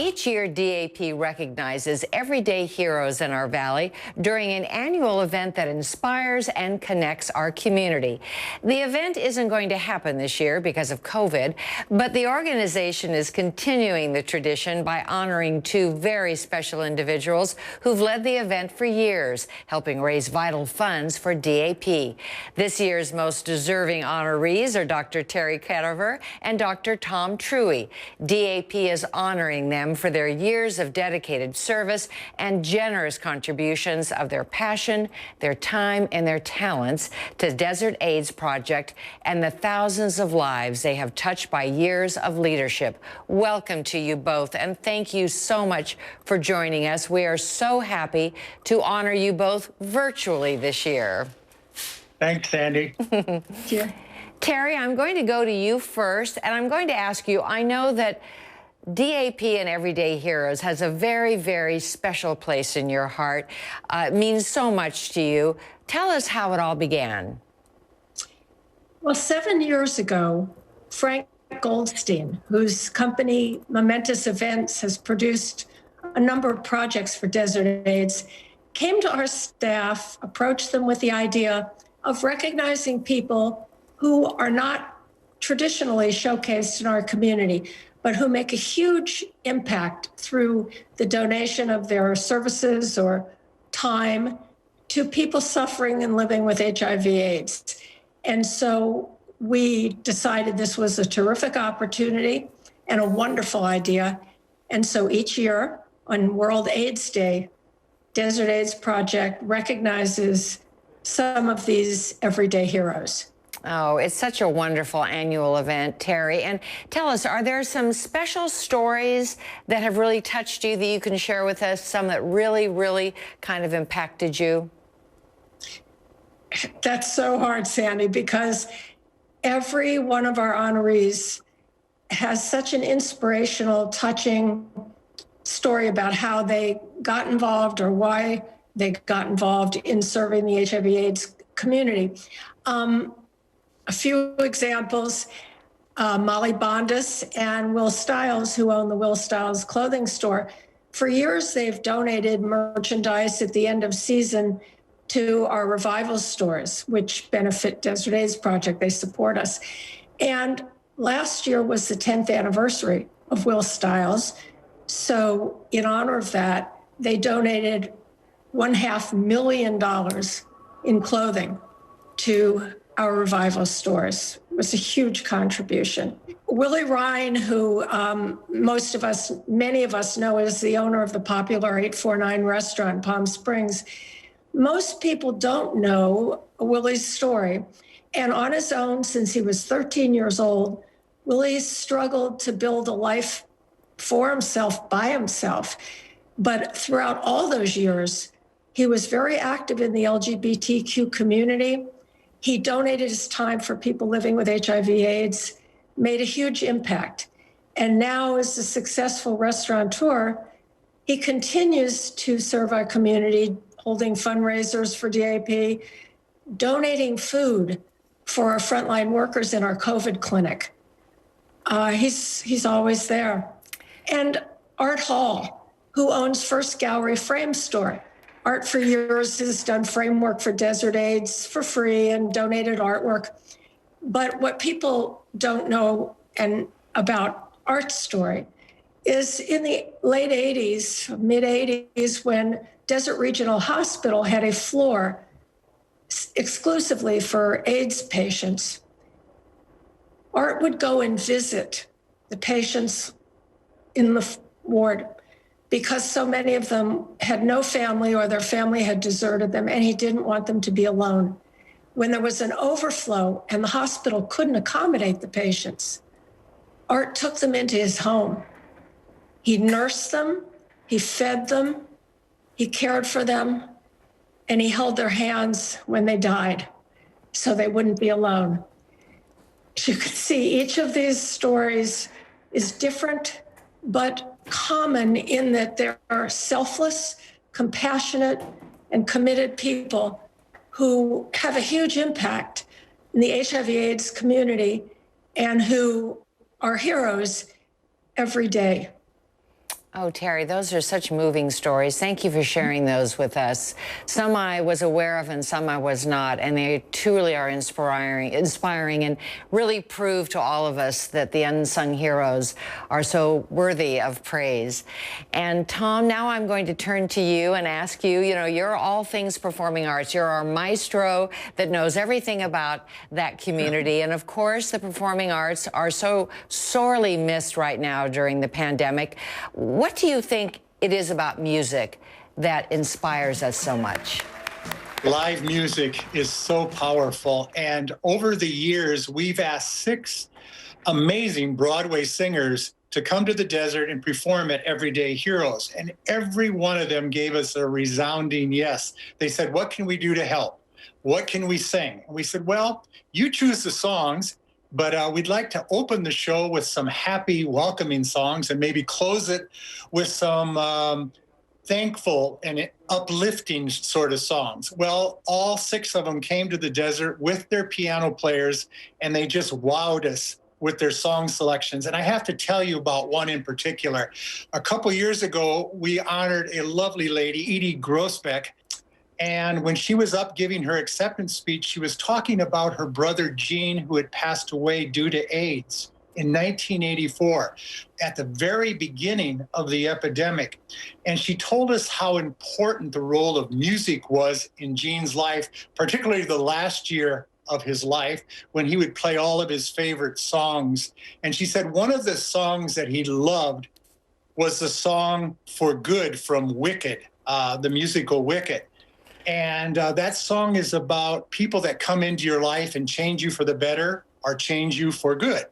Each year, DAP recognizes everyday heroes in our valley during an annual event that inspires and connects our community. The event isn't going to happen this year because of COVID, but the organization is continuing the tradition by honoring two very special individuals who've led the event for years, helping raise vital funds for DAP. This year's most deserving honorees are Dr. Terry Ketterer and Dr. Tom Truey. DAP is honoring them for their years of dedicated service and generous contributions of their passion, their time, and their talents to Desert AIDS Project and the thousands of lives they have touched by years of leadership. Welcome to you both, and thank you so much for joining us. We are so happy to honor you both virtually this year. Thanks, Sandy. Thank you. Terry, I'm going to go to you first, and I'm going to ask you, I know that DAP and Everyday Heroes has a very, very special place in your heart. It means so much to you. Tell us how it all began. Well, 7 years ago, Frank Goldstein, whose company Momentous Events has produced a number of projects for Desert AIDS, came to our staff, approached them with the idea of recognizing people who are not traditionally showcased in our community, but who make a huge impact through the donation of their services or time to people suffering and living with HIV/AIDS. And so we decided this was a terrific opportunity and a wonderful idea. And so each year on World AIDS Day, Desert AIDS Project recognizes some of these everyday heroes. Oh, it's such a wonderful annual event, Terry. And tell us, are there some special stories that have really touched you that you can share with us, some that really, really kind of impacted you? That's so hard, Sandy, because every one of our honorees has such an inspirational, touching story about how they got involved or why they got involved in serving the HIV/AIDS community. A few examples, Molly Bondus and Will Stiles, who own the Will Stiles clothing store. For years, they've donated merchandise at the end of season to our revival stores, which benefit Desert AIDS Project. They support us. And last year was the 10th anniversary of Will Stiles. So in honor of that, they donated $1.5 million in clothing to our revival stores. It was a huge contribution. Willie Ryan, who many of us know as the owner of the popular 849 restaurant in Palm Springs, most people don't know Willie's story. And on his own, since he was 13 years old, Willie struggled to build a life for himself by himself. But throughout all those years, he was very active in the LGBTQ community. He donated his time for people living with HIV/AIDS, made a huge impact. And now, as a successful restaurateur, he continues to serve our community, holding fundraisers for DAP, donating food for our frontline workers in our COVID clinic. He's always there. And Art Hall, who owns First Gallery Frame Store. Art for years has done framework for Desert AIDS for free and donated artwork. But what people don't know about Art's story is in the late 80s, mid 80s, when Desert Regional Hospital had a floor exclusively for AIDS patients, Art would go and visit the patients in the ward because so many of them had no family or their family had deserted them, and he didn't want them to be alone. When there was an overflow and the hospital couldn't accommodate the patients, Art took them into his home. He nursed them, he fed them, he cared for them, and he held their hands when they died so they wouldn't be alone. As you can see, each of these stories is different, but common in that there are selfless, compassionate, and committed people who have a huge impact in the HIV/AIDS community and who are heroes every day. Oh, Terry, those are such moving stories. Thank you for sharing those with us. Some I was aware of and some I was not, and they truly are inspiring and really prove to all of us that the unsung heroes are so worthy of praise. And Tom, now I'm going to turn to you and ask you, you're all things performing arts. You're our maestro that knows everything about that community. And of course, the performing arts are so sorely missed right now during the pandemic. What do you think it is about music that inspires us so much? Live music is so powerful. And over the years, we've asked 6 amazing Broadway singers to come to the desert and perform at Everyday Heroes. And every one of them gave us a resounding yes. They said, what can we do to help? What can we sing? And we said, well, you choose the songs. But we'd like to open the show with some happy, welcoming songs and maybe close it with some thankful and uplifting sort of songs. Well, all 6 of them came to the desert with their piano players, and they just wowed us with their song selections. And I have to tell you about one in particular. A couple years ago, we honored a lovely lady, Edie Grossbeck. And when she was up giving her acceptance speech, she was talking about her brother, Gene, who had passed away due to AIDS in 1984, at the very beginning of the epidemic. And she told us how important the role of music was in Gene's life, particularly the last year of his life, when he would play all of his favorite songs. And she said one of the songs that he loved was the song For Good from Wicked, the musical Wicked. And that song is about people that come into your life and change you for the better or change you for good.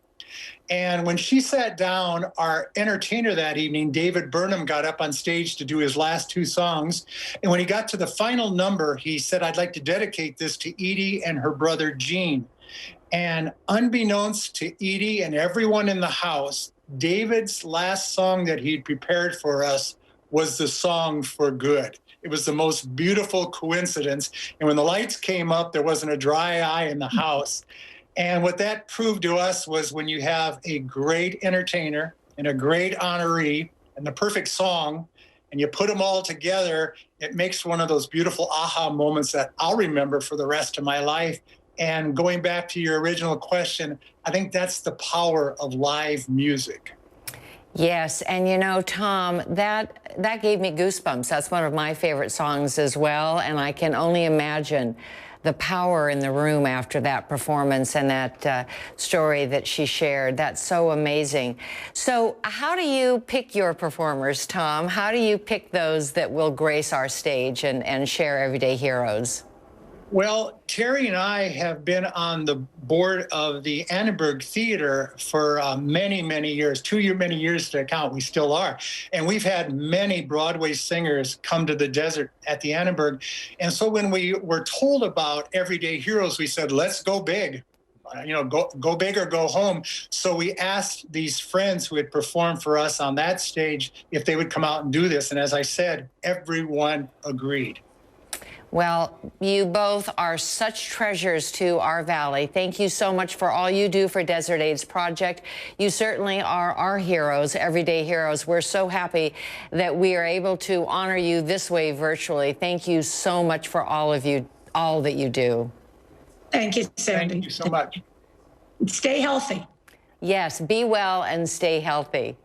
And when she sat down, our entertainer that evening, David Burnham, got up on stage to do his last 2 songs. And when he got to the final number, he said, I'd like to dedicate this to Edie and her brother, Gene. And unbeknownst to Edie and everyone in the house, David's last song that he'd prepared for us was the song For Good. It was the most beautiful coincidence. And when the lights came up, there wasn't a dry eye in the house. And what that proved to us was when you have a great entertainer and a great honoree and the perfect song, and you put them all together, it makes one of those beautiful aha moments that I'll remember for the rest of my life. And going back to your original question, I think that's the power of live music. Yes, and Tom, that gave me goosebumps. That's one of my favorite songs as well, and I can only imagine the power in the room after that performance and that story that she shared. That's so amazing. So how do you pick your performers, Tom? How do you pick those that will grace our stage and share Everyday Heroes? Well, Terry and I have been on the board of the Annenberg Theater for many, many years, many years to count. We still are. And we've had many Broadway singers come to the desert at the Annenberg. And so when we were told about Everyday Heroes, we said, let's go big. Go big or go home. So we asked these friends who had performed for us on that stage if they would come out and do this. And as I said, everyone agreed. Well, you both are such treasures to our valley. Thank you so much for all you do for Desert AIDS Project. You certainly are our heroes, everyday heroes. We're so happy that we are able to honor you this way virtually. Thank you so much for all that you do. Thank you, Sandy. Thank you so much. Stay healthy. Yes, be well and stay healthy.